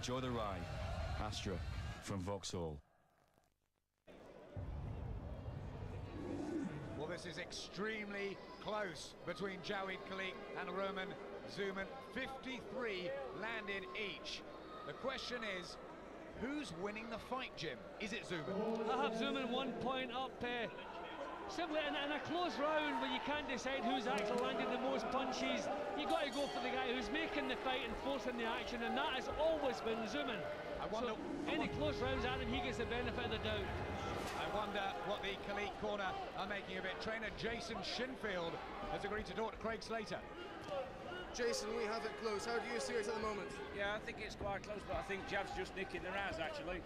Enjoy the ride. Astra from Vauxhall. Well, this is extremely close between Jawaid Khaliq and Roman Dzhuman. 53 landed each. The question is, who's winning the fight, Jim? Is it Dzhuman? I have Dzhuman 1 point up. Simply in a close round where you can't decide who's actually landing the most punches, you got to go for the guy who's making the fight and forcing the action, and that has always been Dzhuman. Any close rounds, Adam, he gets the benefit of the doubt. I wonder what the Khaliq corner are making of it. Trainer Jason Shinfield has agreed to talk to Craig Slater. Jason, we have it close. How do you see it at the moment? Yeah, I think it's quite close, but I think Jav's just nicking the rounds, actually.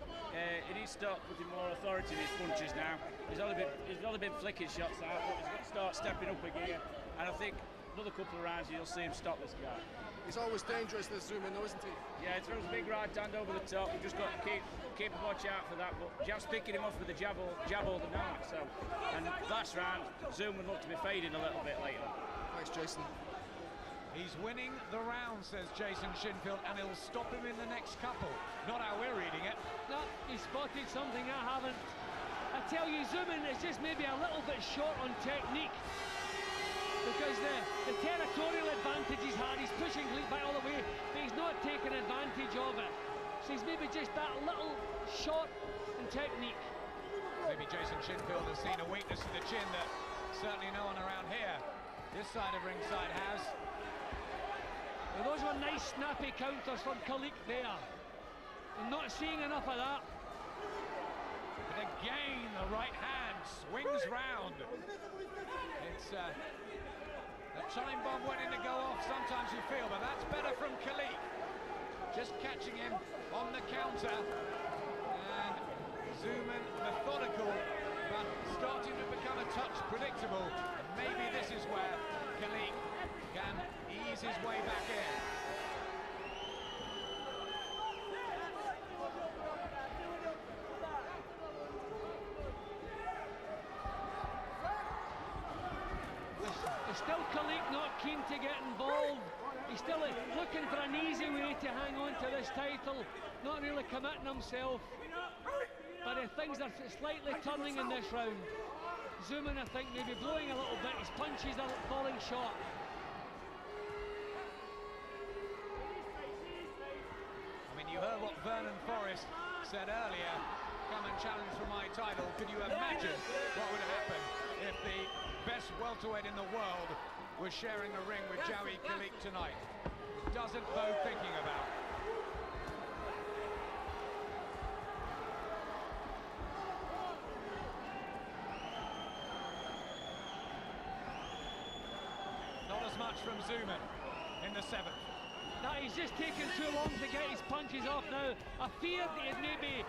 He needs to start putting more authority in his punches now. He's only been flicking shots out, but he's got to start stepping up again. And I think another couple of rounds you'll see him stop this guy. He's always dangerous, this Dzhuman, though, isn't he? Yeah, he throws a big right hand over the top. We've just got to keep a watch out for that. But Jav's picking him off with the jab all the night. So, and last round, Dzhuman looked to be fading a little bit later. Thanks, Jason. He's winning the round, says Jason Shinfield, and he'll stop him in the next couple. Not how we're reading it. No, he spotted something I haven't. I tell you, Dzhuman is just maybe a little bit short on technique, because the territorial advantage he's had, he's pushing Khaliq back all the way, but he's not taking advantage of it. So he's maybe just that little short in technique. Maybe Jason Shinfield has seen a weakness in the chin that certainly no one around here, this side of ringside, has. Well, those were nice snappy counters from Khaliq there. I'm not seeing enough of that. But again, the right hand swings round. It's the time bomb waiting to go off, sometimes you feel, but that's better from Khaliq. Just catching him on the counter. And Dzhuman methodical, but starting to become a touch predictable. And maybe this is where Khaliq can ease his way back in. There's still Khaliq not keen to get involved. He's still looking for an easy way to hang on to this title, not really committing himself. But things are slightly turning in this round. Dzhuman, I think, maybe blowing a little bit. His punches are falling short. I mean, you heard what Vernon Forrest said earlier. Come and challenge for my title. Could you imagine what would happen if the best welterweight in the world was sharing a ring with Jawaid Khaliq tonight? Doesn't bode thinking about. Not as much from Dzhuman in the 7th. No, he's just taken too long to get his punches off now. I feared it maybe.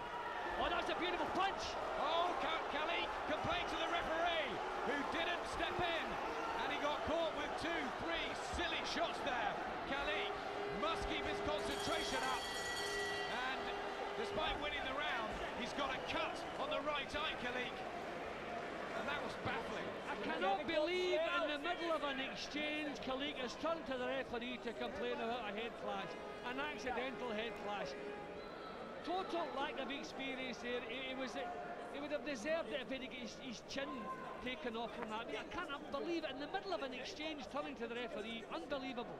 Oh, that's a beautiful punch. Oh, Khaliq complained to the referee, who didn't step in, and he got caught with 2-3 silly shots there. Khaliq must keep his concentration up, and despite winning the round, he's got a cut on the right eye, Khaliq, and that was baffling. I cannot believe in the middle of an exchange, Khaliq has turned to the referee to complain about a head clash, an accidental head clash. Total lack of experience there. He would have deserved it if he'd got his chin taken off from that. I can't believe it, in the middle of an exchange, turning to the referee. Unbelievable.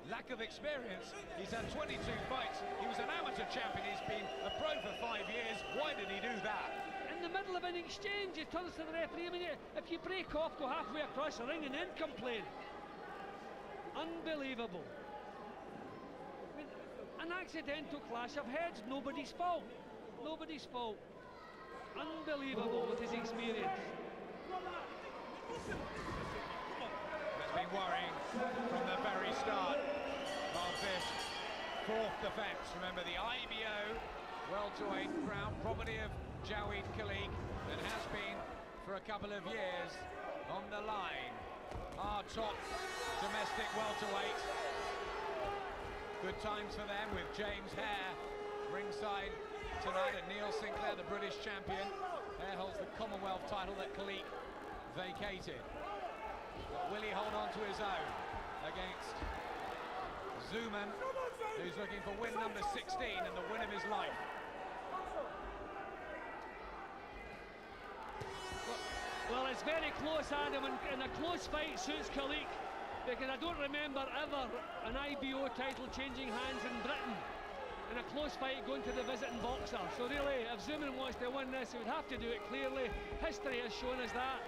Lack of experience. He's had 22 fights. He was an amateur champion. He's been a pro for 5 years. Why did he do that? In the middle of an exchange, he turns to the referee. I mean, if you break off, go halfway across the ring and then complain. Unbelievable. An accidental clash of heads, nobody's fault. Nobody's fault. Unbelievable with his experience. That's been worrying from the very start of this 4th defence. Remember, the IBO welterweight crown, property of Jawaid Khaliq, and has been for a couple of years on the line. Our top domestic welterweight. Good times for them with James Hare ringside tonight, and Neil Sinclair, the British champion. Hare holds the Commonwealth title that Khaliq vacated. But will he hold on to his own against Dzhuman, who's looking for win number 16 and the win of his life. Well, it's very close, Adam, and a close fight suits Khaliq, because I don't remember ever an IBO title changing hands in Britain in a close fight going to the visiting boxer. So really, if Dzhuman wants to win this, he would have to do it clearly. History has shown us that,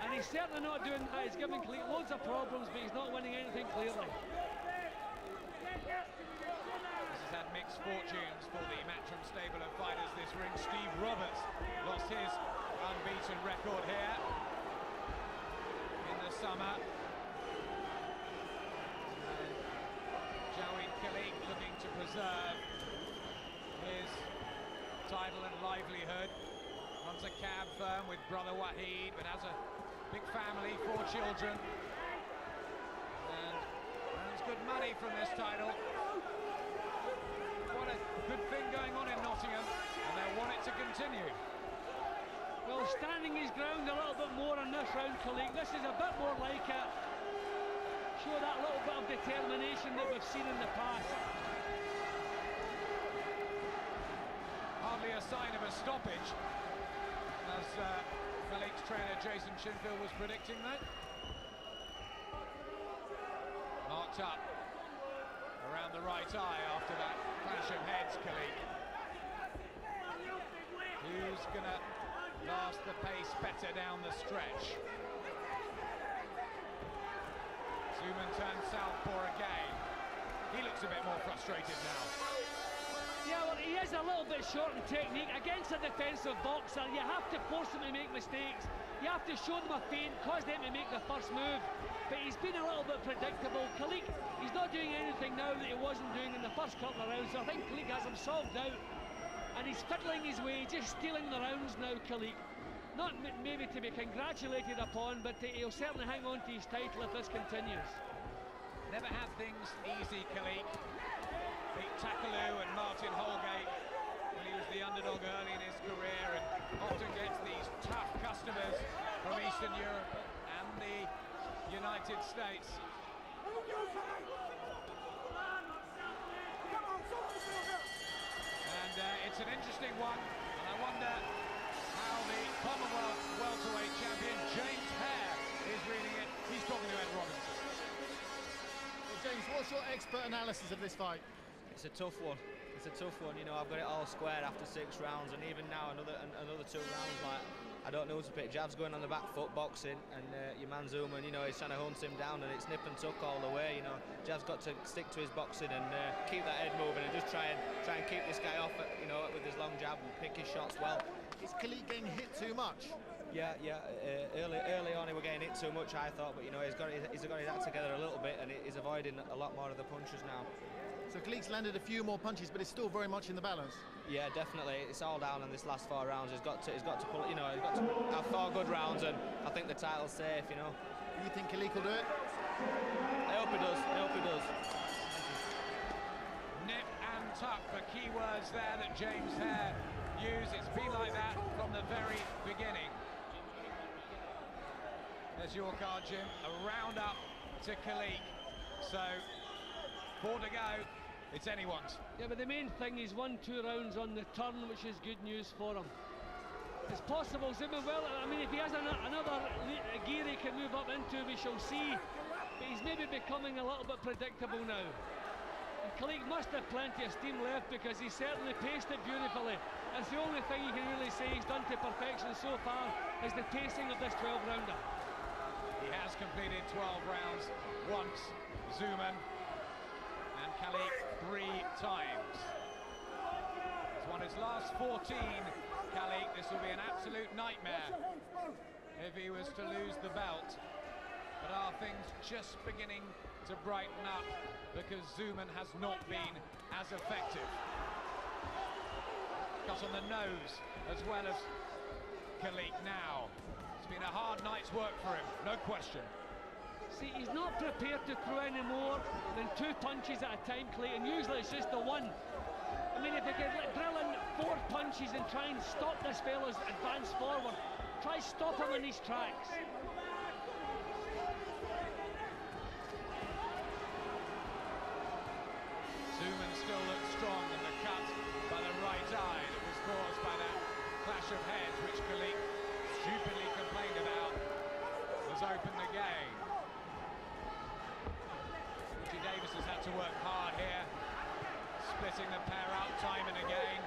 and he's certainly not doing that. He's giving Khaliq loads of problems, but he's not winning anything clearly. This has had mixed fortunes for the Matchroom stable of fighters this ring. Steve Roberts lost his unbeaten record here in the summer. Jawaid Khaliq looking to preserve his title and livelihood. Runs a cab firm with brother Wahid, but has a big family, 4 children, and earns good money from this title. What a good thing going on in Nottingham, and they want it to continue. Well, standing his ground a little bit more on this round, Khaliq. This is a bit more like it. Show that little bit of determination that we've seen in the past. Hardly a sign of a stoppage, as Khaliq's trainer Jason Shinfield was predicting that. Marked up around the right eye after that clash of heads, Khaliq. Who's gonna last the pace better down the stretch? Dzhuman turns southpaw again. He looks a bit more frustrated now. Yeah, well, he is a little bit short in technique. Against a defensive boxer, you have to force him to make mistakes. You have to show them a feint, cause them to make the first move. But he's been a little bit predictable. Khaliq, he's not doing anything now that he wasn't doing in the first couple of rounds. So I think Khaliq has him solved out. And he's fiddling his way, just stealing the rounds now, Khaliq. Not maybe to be congratulated upon, but he'll certainly hang on to his title if this continues. Never had things easy, Khaliq. Beat Takaloo and Martin Holgate when he was the underdog early in his career, and often gets these tough customers from Eastern Europe and the United States. And it's an interesting one, and I wonder how the Commonwealth welterweight champion James Hare is reading it. He's talking to Ed Robinson. Well, James, what's your expert analysis of this fight? It's a tough one. It's a tough one. You know, I've got it all squared after 6 rounds, and even now another 2 rounds. Like, I don't know who to pick. Jav's going on the back foot boxing, and your man Dzhuman, you know, he's trying to hunt him down, and it's nip and tuck all the way. You know, Jav's got to stick to his boxing and keep that head moving, and just try and keep this guy off, you know, with his long jab and pick his shots well. Is Khaliq getting hit too much? Yeah. Early on he was getting hit too much, I thought, but you know, he's got his act together a little bit, and he's avoiding a lot more of the punches now. So Khaliq's landed a few more punches, but it's still very much in the balance. Yeah, definitely. It's all down in this last 4 rounds. He's got to pull. You know, he's got to have 4 good rounds, and I think the title's safe. You know. Do you think Khaliq will do it? I hope he does. I hope he does. Nip and tuck, the key words there that James Hare used. It's been like that from the very beginning. There's your card, Jim. A round up to Khaliq. So 4 to go. It's anyone's. Yeah, but the main thing is 1-2 rounds on the turn, which is good news for him. It's possible Dzhuman, well, I mean, if he has another gear he can move up into, we shall see. But he's maybe becoming a little bit predictable now. And Khaliq must have plenty of steam left, because he certainly paced it beautifully. That's the only thing you can really say he's done to perfection so far, is the pacing of this 12-rounder. He has completed 12 rounds once, Dzhuman. And Khaliq 3 times. He's won his last 14, Khaliq. This will be an absolute nightmare if he was to lose the belt. But are things just beginning to brighten up, because Dzhuman has not been as effective. Cut on the nose as well as Khaliq now. It's been a hard night's work for him, no question. See, he's not prepared to throw any more than 2 punches at a time, Clayton. Usually it's just the one. I mean, if he could drill in 4 punches and try and stop this fella's advance forward, try stop him in his tracks. still looks strong, and the cut by the right eye that was caused by that clash of heads, which Khaliq stupidly complained about, has opened the game. Davis has had to work hard here, splitting the pair up time and again.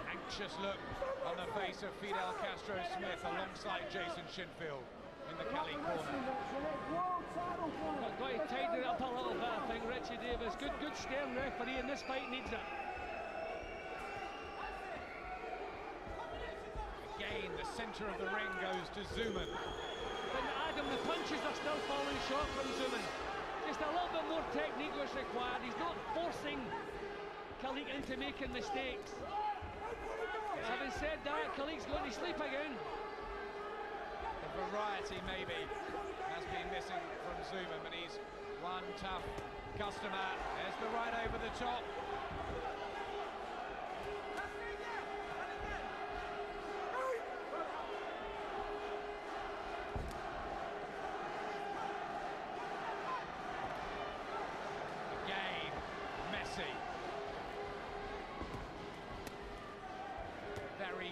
Anxious look on the face of Fidel Castro-Smith alongside Jason Shinfield in the Khaliq corner. Got to tighten it up a little bit, I think, Richie Davis. Good stern referee, and this fight needs it. Again, the centre of the ring goes to Dzhuman. But Adam, the punches are still falling short from Dzhuman. Just a little bit more technique was required. He's not forcing Khaliq into making mistakes. Having said that, Khaliq's going to sleep again. The variety maybe has been missing from Dzhuman, but he's one tough customer. There's the right over the top.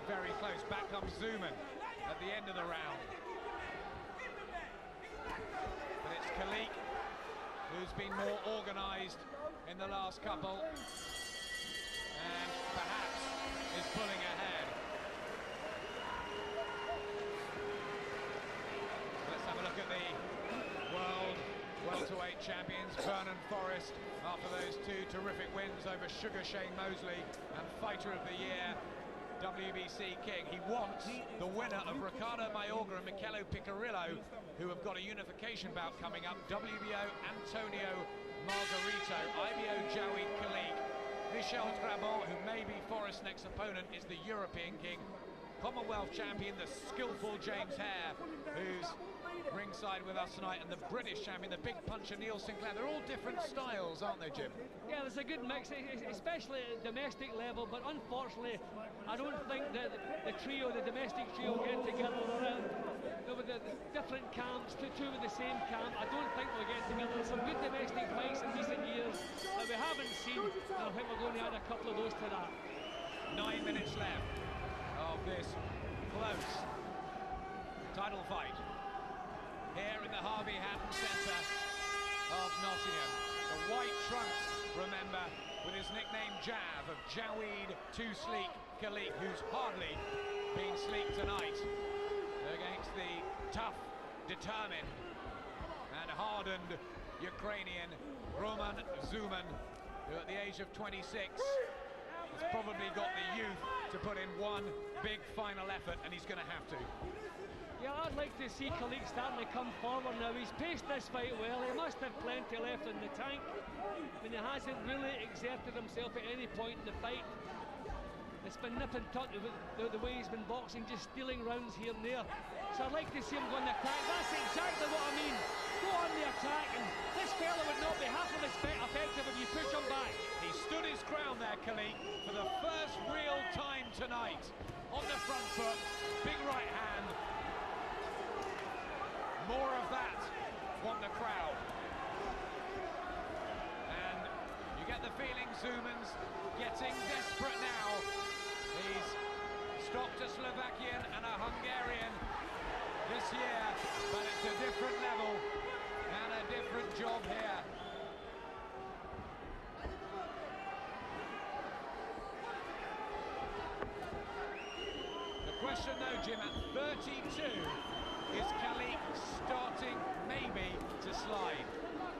Very close. Back comes Dzhuman at the end of the round. But it's Khaliq who's been more organised in the last couple and perhaps is pulling ahead. Let's have a look at the world welterweight champions, Vernon Forrest, after those two terrific wins over Sugar Shane Mosley and Fighter of the Year, WBC King. He wants the winner of Ricardo Mayorga and Michele Picarillo, who have got a unification bout coming up, WBO Antonio Margarito, IBO Jawaid Khaliq. Michel Trabant, who may be Forrest's next opponent, is the European King. Commonwealth champion, the skillful James Hare, who's ringside with us tonight, and the British champion, the big puncher Neil Sinclair. They're all different styles, aren't they, Jim? Yeah, there's a good mix, especially at domestic level, but unfortunately I don't think that the domestic trio get together around with the different camps, two with the same camp. I don't think we'll get together. There's some good domestic fights in recent years that we haven't seen, and I think we're going to add a couple of those to that. 9 minutes left of this close title fight here in the Harvey Hadden Centre of Nottingham. The white trunks, remember, with his nickname Jav, of Jawaid Too Sleek Khaliq, who's hardly been sleek tonight, against the tough, determined and hardened Ukrainian Roman Dzhuman, who at the age of 26 has probably got the youth to put in one big final effort, and he's going to have to. Yeah, I'd like to see Khaliq starting to come forward now. He's paced this fight well. He must have plenty left in the tank. I mean, he hasn't really exerted himself at any point in the fight. It's been nip and tuck the way he's been boxing, just stealing rounds here and there. So I'd like to see him go on the attack. That's exactly what I mean. Go on the attack, and this fella would not be half of as effective if you push him back. He stood his ground there, Khaliq, for the first real time tonight. On the front foot, big right hand. More of that, want the crowd. And you get the feeling Dzhuman's getting desperate now. He's stopped a Slovakian and a Hungarian this year, but it's a different level and a different job here. The question though, Jim, at 32, is Khaliq starting maybe to slide?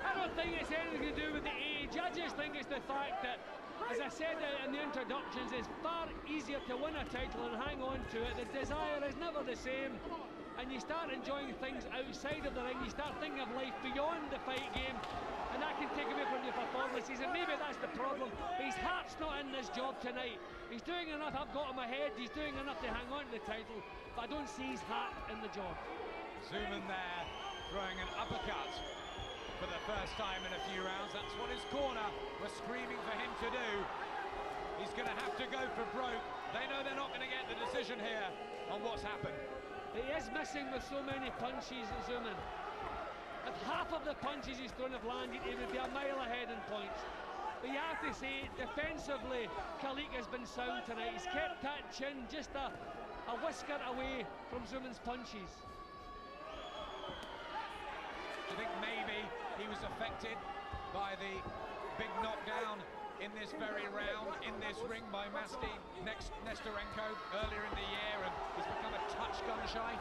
I don't think it's anything to do with the age. I just think it's the fact that, as I said in the introductions, it's far easier to win a title and hang on to it. The desire is never the same, and you start enjoying things outside of the ring. You start thinking of life beyond the fight game, and that can take away from your performances, and maybe that's the problem. But his heart's not in this job tonight. He's doing enough, I've got in my head, he's doing enough to hang on to the title, but I don't see his heart in the job. Dzhuman there, throwing an uppercut for the first time in a few rounds. That's what his corner was screaming for him to do. He's going to have to go for broke. They know they're not going to get the decision here on what's happened. He is missing with so many punches, Dzhuman. If half of the punches he's thrown have landed, he would be a mile ahead in points. But you have to say, defensively, Khaliq has been sound tonight. He's kept that chin just a whisker away from Dzhuman's punches. Do you think maybe he was affected by the big knockdown in this very round, in this ring by Nesterenko earlier in the year, and he's become a touch gun shy?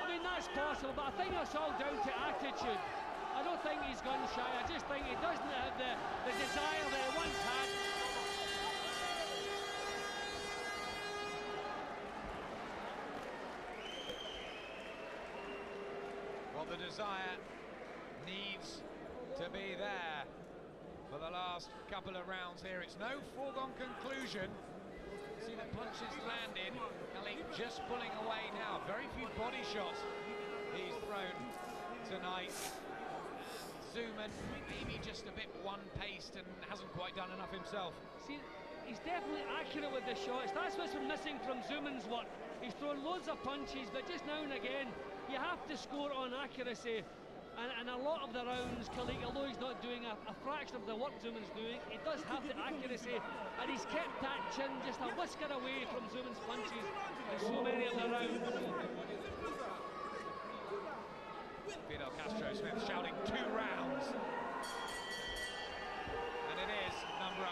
I mean, that's possible, but I think it's all down to attitude. I don't think he's gun shy. I just think he doesn't have the desire that he once had. Well, the desire needs to be there for the last couple of rounds here. It's no foregone conclusion. See the punches landed. Khaliq just pulling away now. Very few body shots he's thrown tonight. Dzhuman maybe just a bit one-paced and hasn't quite done enough himself. See, he's definitely accurate with the shots. That's what's been missing from Dzhuman's work. He's thrown loads of punches, but just now and again, you have to score on accuracy. And a lot of the rounds, Khaliq, although he's not doing a fraction of the work Dzhuman's doing, he does have the accuracy, and he's kept that chin just a whisker away from Dzhuman's punches in so many of the rounds. Fidel Castro Smith shouting 2 rounds. And it is number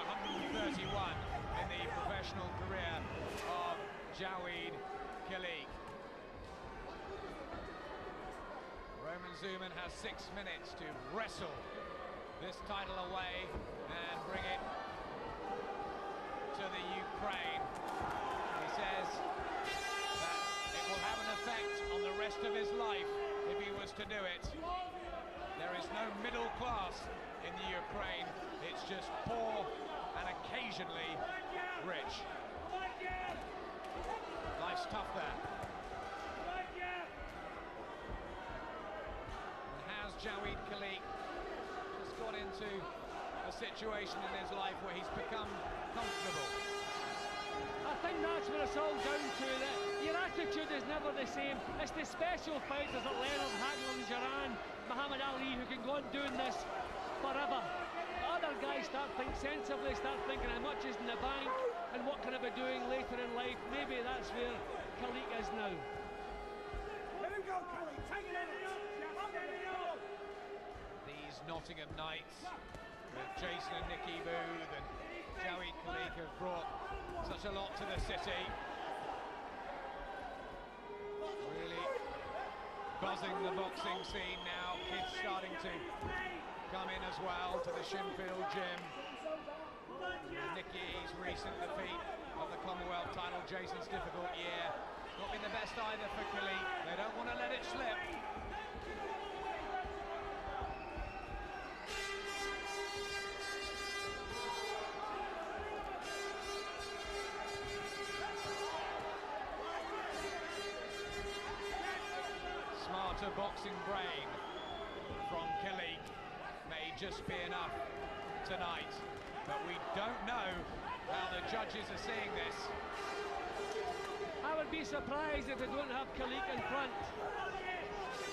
131 in the professional career of Jawaid Khaliq. Roman Dzhuman has 6 minutes to wrestle this title away and bring it to the Ukraine. He says that it will have an effect on the rest of his life if he was to do it. There is no middle class in the Ukraine. It's just poor and occasionally rich. Life's tough there. Jawaid Khaliq just got into a situation in his life where he's become comfortable. I think that's what it's all down to, that your attitude is never the same. It's the special fighters like Hadden, Duran, Muhammad Ali who can go on doing this forever. The other guys start thinking sensibly, start thinking how much is in the bank and what can I be doing later in life. Maybe that's where Khaliq is now. Let him go, Khaliq. Take it in. Nottingham Knights with Jason and Nicky Booth and Jawaid Khaliq have brought such a lot to the city. Really buzzing the boxing scene now. Kids starting to come in as well to the Shinfield gym. Nicky's recent defeat of the Commonwealth title, Jason's difficult year. Not been the best either for Khaliq. They don't want to let it slip. Smarter boxing brain from Khaliq may just be enough tonight, but we don't know how the judges are seeing this. I would be surprised if they don't have Khaliq in front.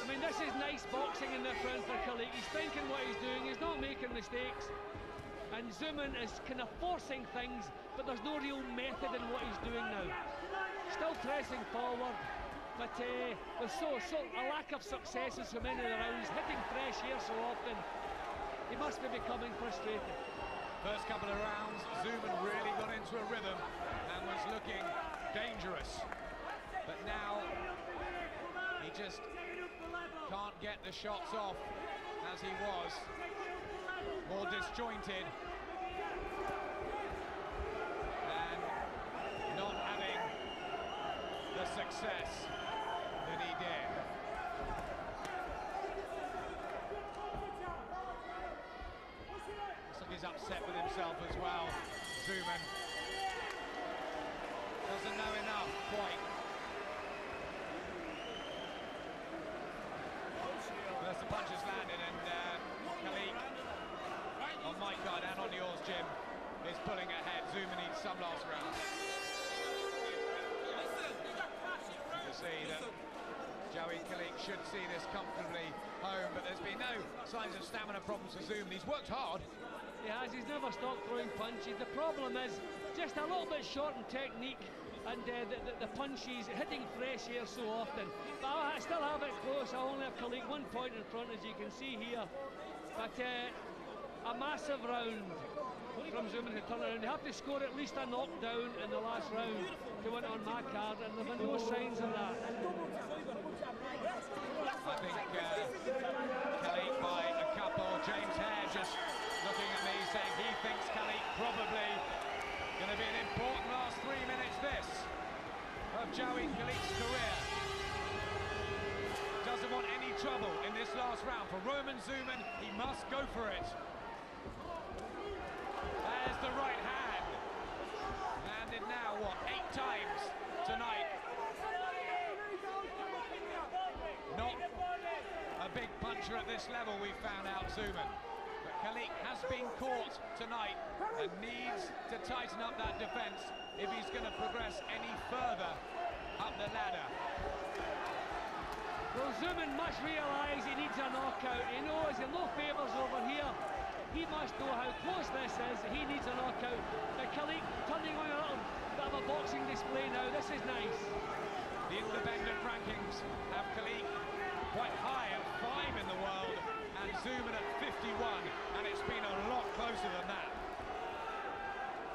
I mean, this is nice boxing in the front for Khaliq. He's thinking what he's doing, he's not making mistakes. And Dzhuman is kind of forcing things, but there's no real method in what he's doing now. Still pressing forward, but with a lack of success in so many of the rounds, hitting fresh here so often, he must be becoming frustrated. First couple of rounds, Dzhuman really got into a rhythm and was looking dangerous. But now, he just can't get the shots off as he was. More disjointed. And not having the success that he did. Looks like he's upset with himself as well, Dzhuman. Doesn't know enough, quite. First the punches landed and Khaliq, on my card and on yours, Jim, is pulling ahead. Dzhuman needs some last round. The obviously, that Jawaid Khaliq should see this comfortably home, but there's been no signs of stamina problems for Dzhuman. He's worked hard. He has, he's never stopped throwing punches. The problem is just a little bit short in technique, and the punches hitting fresh air so often. But I still have it close. I only have Khaliq 1 point in front, as you can see here. But a massive round from Dzhuman to turn around. They have to score at least a knockdown in the last round to win on my card, and there have been no signs of that. I think Khaliq by a couple. James Hare just looking at me saying he thinks Khaliq probably going to be an important last 3 minutes this of Jawaid Khaliq's career. Doesn't want any trouble in this last round. For Roman Dzhuman, he must go for it. There's the right hand. Landed now, what, 8 times tonight. Not a big puncher at this level, we found out, Dzhuman. But Khaliq has been caught tonight and needs to tighten up that defence if he's going to progress any further up the ladder. Well, Dzhuman must realise he needs a knockout. He knows he's no favours over here. He must know how close this is. He needs a knockout. But Khaliq turning on a little bit of a boxing display now. This is nice. The independent rankings have Khaliq quite high at 5 in the world, and Dzhuman at 51, and it's been a lot closer than that.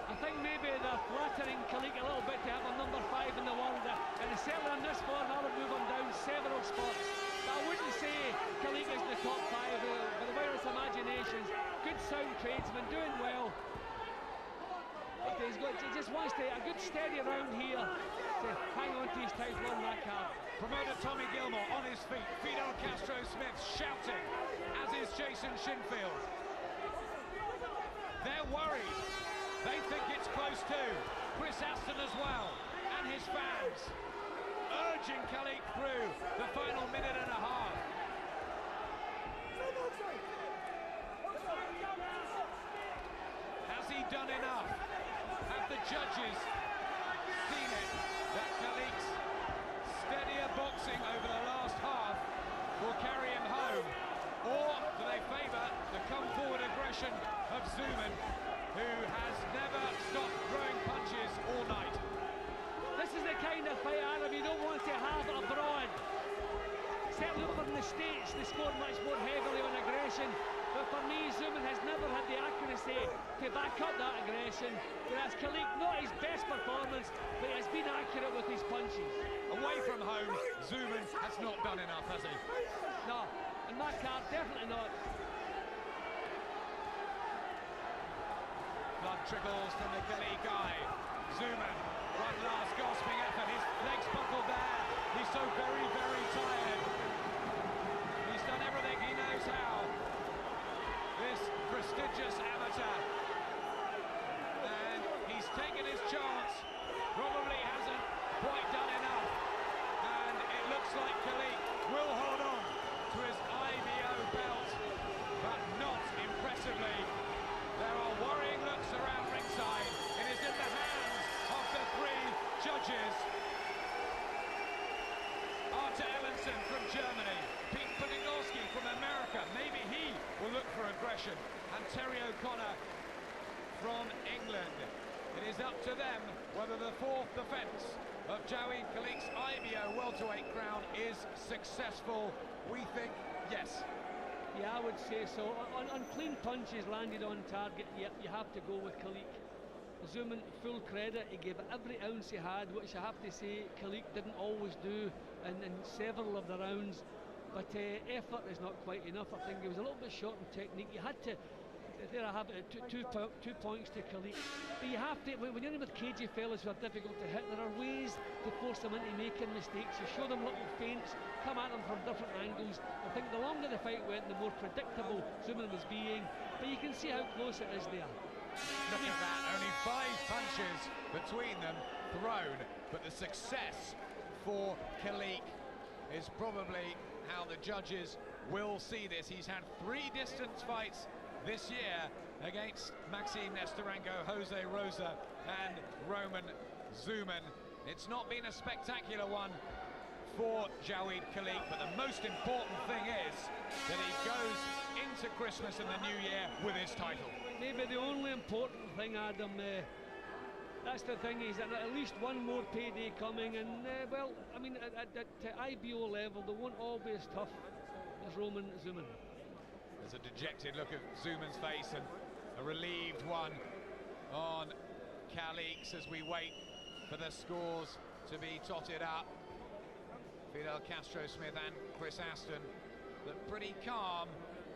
I think maybe they're flattering Khaliq a little bit to have a number 5 in the world, and certainly on this form I would move him down several spots. But I wouldn't say Khaliq is the top 5 by the wildest imaginations. Good sound tradesman, doing well. But he just wants to a good steady round here to hang on to his title on that card. Promoter Tommy Gilmore on his feet, Fidel Castro-Smith shouting, as is Jason Shinfield. They're worried. They think it's close too. Chris Aston as well, and his fans, urging Khaliq through the final minute and a half. Has he done enough? Have the judges seen it, that Khaliq's steadier boxing over the last half will carry him home? Or do they favour the come-forward aggression of Dzhuman, who has never stopped throwing punches all night? This is the kind of fight, Adam, you don't want to have abroad. Certainly over in the States, they score much more heavily on aggression. But for me, Dzhuman has never had the accuracy to back up that aggression. Whereas Khaliq, not his best performance, but he has been accurate with his punches. Away from home, Dzhuman has not done enough, has he? No, in that card, definitely not. Blood trickles from the Khaliq eye. Dzhuman, one last gasping effort. His legs buckled there. He's so very, very tired. He's done everything he knows how. This prestigious amateur. And he's taken his chance. Probably hasn't quite done enough. And it looks like Khaliq will hold on to his IBO belt, but not impressively. There are worrying looks around ringside. It is in the hands of the 3 judges. Arthur Ellenson from Germany, Pete Podegorski from America, maybe he will look for aggression, and Terry O'Connor from England. It is up to them whether the 4th defence of Jawaid Khaliq's IBO welterweight crown is successful. We think yes. Yeah, I would say so. On clean punches landed on target, you have to go with Khaliq. Dzhuman, full credit, he gave every ounce he had, which I have to say Khaliq didn't always do in several of the rounds. But effort is not quite enough. I think he was a little bit short in technique. You had to, there I have it, 2 points to Khaliq. But you have to, when you're in with cagey fellas who are difficult to hit, there are ways to force them into making mistakes. You show them little feints, come at them from different angles. I think the longer the fight went, the more predictable Dzhuman was being. But you can see how close it is there. Look at that, only 5 punches between them thrown, but the success for Khaliq is probably how the judges will see this. He's had 3 distance fights this year against Maxime Nestorenko, Jose Rosa and Roman Dzhuman. It's not been a spectacular one for Jawaid Khaliq, but the most important thing is that he goes into Christmas and the New Year with his title. Maybe the only important thing, Adam, that's the thing, is that at least one more payday coming, and well, I mean, at IBO level, they won't all be as tough as Roman Dzhuman. There's a dejected look at Dzhuman's face and a relieved one on Khaliq's as we wait for the scores to be totted up. Fidel Castro-Smith and Chris Aston look pretty calm,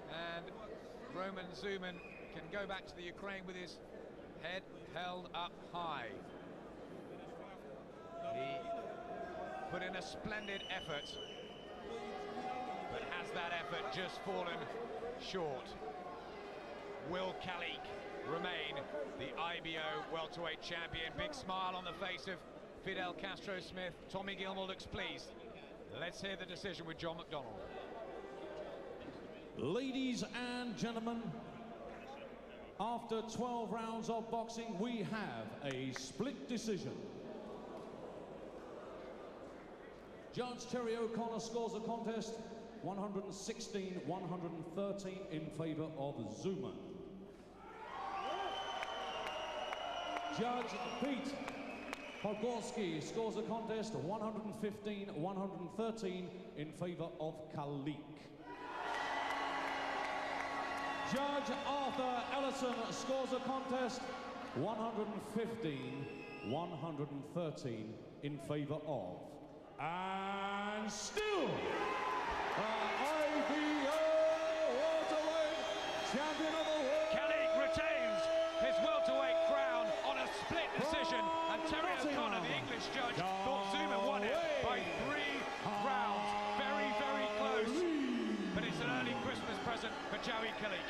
and Roman Dzhuman can go back to the Ukraine with his head held up high. He put in a splendid effort, but has that effort just fallen short? Will Khaliq remain the IBO welterweight champion? Big smile on the face of Fidel Castro-Smith. Tommy Gilmore looks pleased. Let's hear the decision with John McDonnell. Ladies and gentlemen, after 12 rounds of boxing, we have a split decision. Judge Terry O'Connor scores the contest 116-113 in favour of Dzhuman. Judge Pete Podgorski scores the contest 115-113 in favour of Khaliq. Judge Arthur Ellison scores the contest 115-113 in favour of. And still, IBO welterweight champion of the world. Khaliq retains his welterweight crown on a split decision, and Terry O'Connor, the English judge, thought Dzhuman won it by 3 rounds. Very, very close, but it's an early Christmas present for Jawaid Khaliq.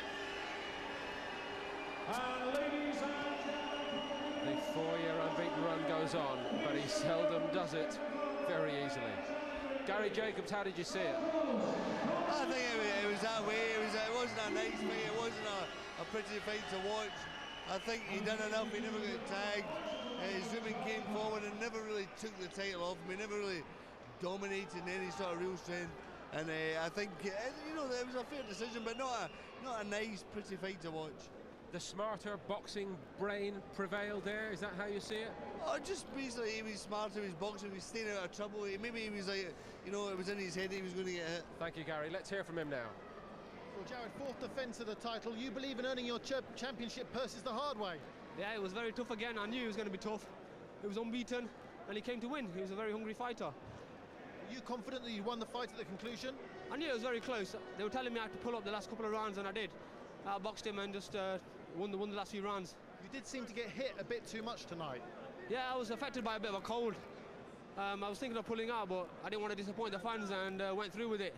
And ladies and gentlemen, the 4-year unbeaten run goes on, but he seldom does it very easily. Gary Jacobs, how did you see it? I think it was that way. It wasn't a nice fight. It wasn't a pretty fight to watch. I think he done enough. He never got tagged. Dzhuman came forward and never really took the title off him. He never really dominated in any sort of real strength. And I think, you know, it was a fair decision, but not a nice, pretty fight to watch. The smarter boxing brain prevailed there. Is that how you see it? Oh, just basically he was smarter, he was boxing, he was staying out of trouble. Maybe he was like, you know, it was in his head he was going to get hit. Thank you, Gary. Let's hear from him now. Well, Jared, 4th defence of the title. You believe in earning your championship purses the hard way? Yeah, it was very tough again. I knew it was going to be tough. He was unbeaten, and he came to win. He was a very hungry fighter. Were you confident that you won the fight at the conclusion? I knew it was very close. They were telling me I had to pull up the last couple of rounds, and I did. I boxed him and just won the last few rounds. You did seem to get hit a bit too much tonight. Yeah, I was affected by a bit of a cold. I was thinking of pulling out, but I didn't want to disappoint the fans and went through with it.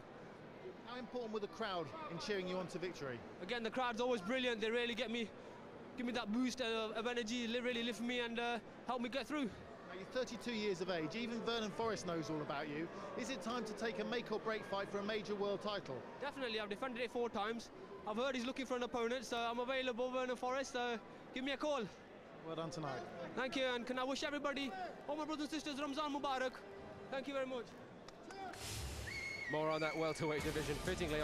How important were the crowd in cheering you on to victory? Again, the crowd's always brilliant. They really give me that boost of energy, really lift me and help me get through. Now, you're 32 years of age. Even Vernon Forrest knows all about you. Is it time to take a make-or-break fight for a major world title? Definitely. I've defended it 4 times. I've heard he's looking for an opponent, so I'm available, Vernon Forrest. Give me a call. Well done tonight. Thank you, and can I wish everybody, all my brothers and sisters, Ramzan Mubarak. Thank you very much. More on that welterweight division, fittingly.